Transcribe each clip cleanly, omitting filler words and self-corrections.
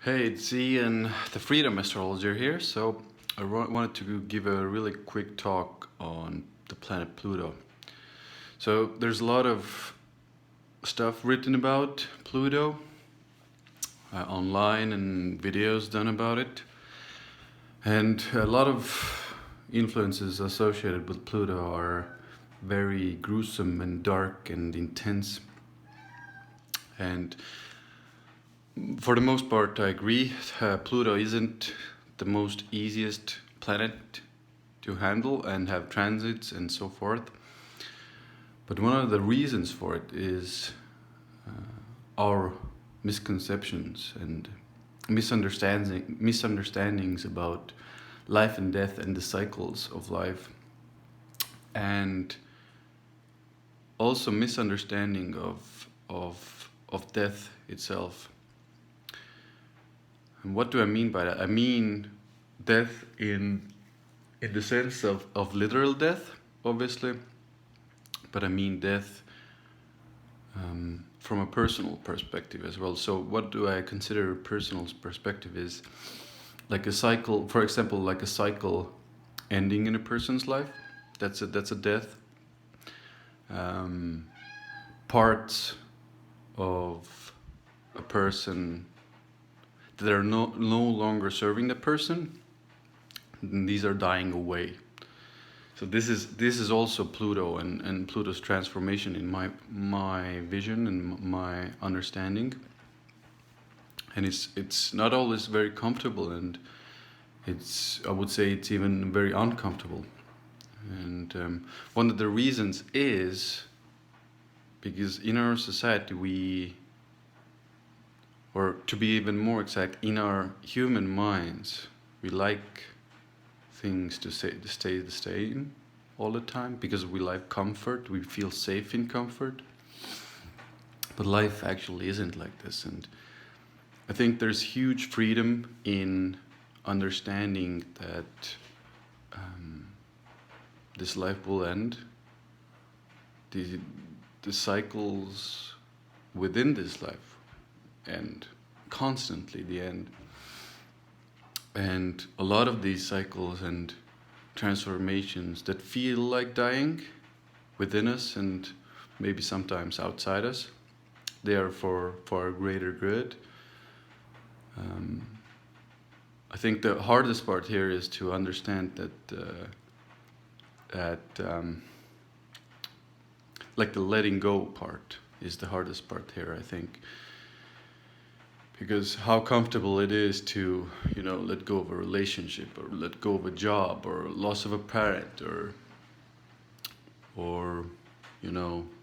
Hey, it's Ian, the Freedom Astrologer here. So I wanted to give a really quick talk on the planet Pluto. So there's a lot of stuff written about Pluto online and videos done about it. And a lot of influences associated with Pluto are very gruesome and dark and intense. And for the most part, I agree. Pluto isn't the most easiest planet to handle and have transits and so forth. But one of the reasons for it is our misconceptions and misunderstandings about life and death and the cycles of life, and also misunderstanding of death itself. And what do I mean by that? I mean death in the sense of literal death, obviously, but I mean death from a personal perspective as well. So what do I consider a personal perspective is like a cycle, for example, like a cycle ending in a person's life. That's a death. Parts of a person that are no longer serving the person, these are dying away. So this is also Pluto and Pluto's transformation in my vision and my understanding. And it's not always very comfortable, and I would say it's even very uncomfortable. And one of the reasons is because in our society or to be even more exact, in our human minds, we like things to stay the same all the time because we like comfort, we feel safe in comfort. But life actually isn't like this, and I think there's huge freedom in understanding that this life will end. The cycles within this life end constantly, the end. And a lot of these cycles and transformations that feel like dying within us and maybe sometimes outside us, they are for a greater good. I think the hardest part here is to understand that like the letting go part is the hardest part here, I think. Because how comfortable it is to, let go of a relationship or let go of a job or loss of a parent or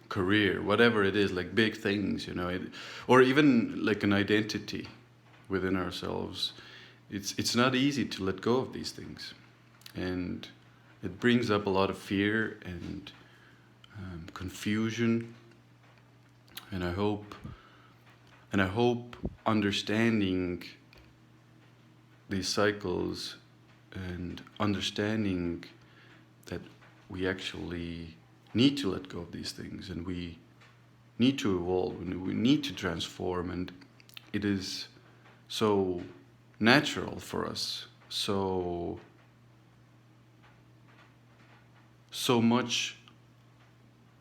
career, whatever it is, like big things, or even like an identity within ourselves. It's not easy to let go of these things, and it brings up a lot of fear and confusion. And I hope understanding these cycles and understanding that we actually need to let go of these things and we need to evolve and we need to transform, and it is so natural for us, so much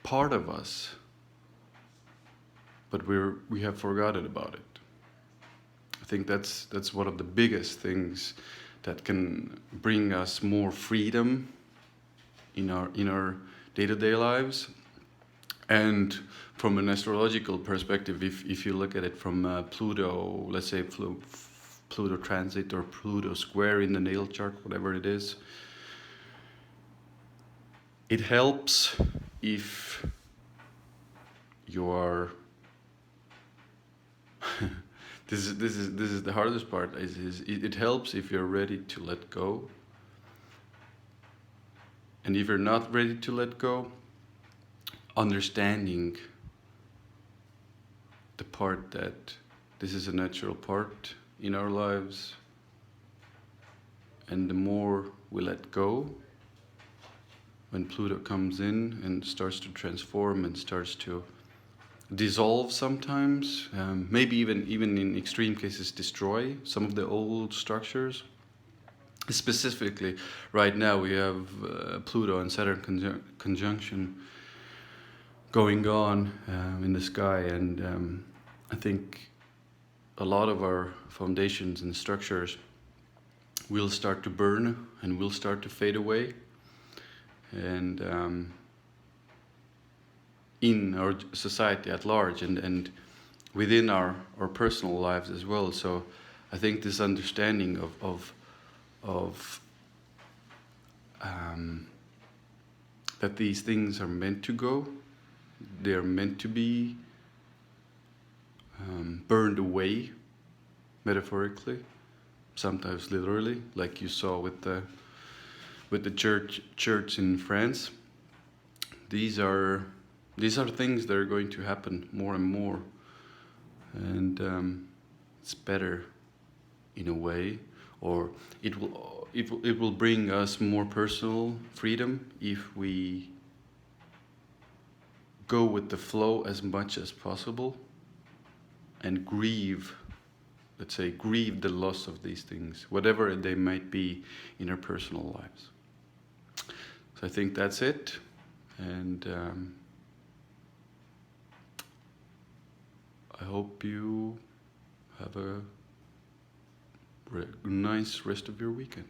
part of us, but we have forgotten about it. I think that's one of the biggest things that can bring us more freedom in our day-to-day lives. And from an astrological perspective, if you look at it from Pluto, let's say Pluto transit or Pluto square in the natal chart, whatever it is, it helps if you are this is the hardest part. It helps if you're ready to let go, and if you're not ready to let go, understanding the part that this is a natural part in our lives, and the more we let go, when Pluto comes in and starts to transform and starts to dissolve sometimes, maybe even in extreme cases destroy some of the old structures. Specifically, right now we have Pluto and Saturn conjunction going on in the sky, and I think a lot of our foundations and structures will start to burn and will start to fade away, and in our society at large, and within our personal lives as well. So I think this understanding of that these things are meant to go, they are meant to be burned away, metaphorically, sometimes literally, like you saw with the church in France. These are things that are going to happen more and more, and it's better in a way, or it will bring us more personal freedom if we go with the flow as much as possible and grieve, let's say, grieve the loss of these things, whatever they might be in our personal lives. So I think that's it, and I hope you have a nice rest of your weekend.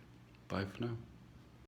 Bye for now.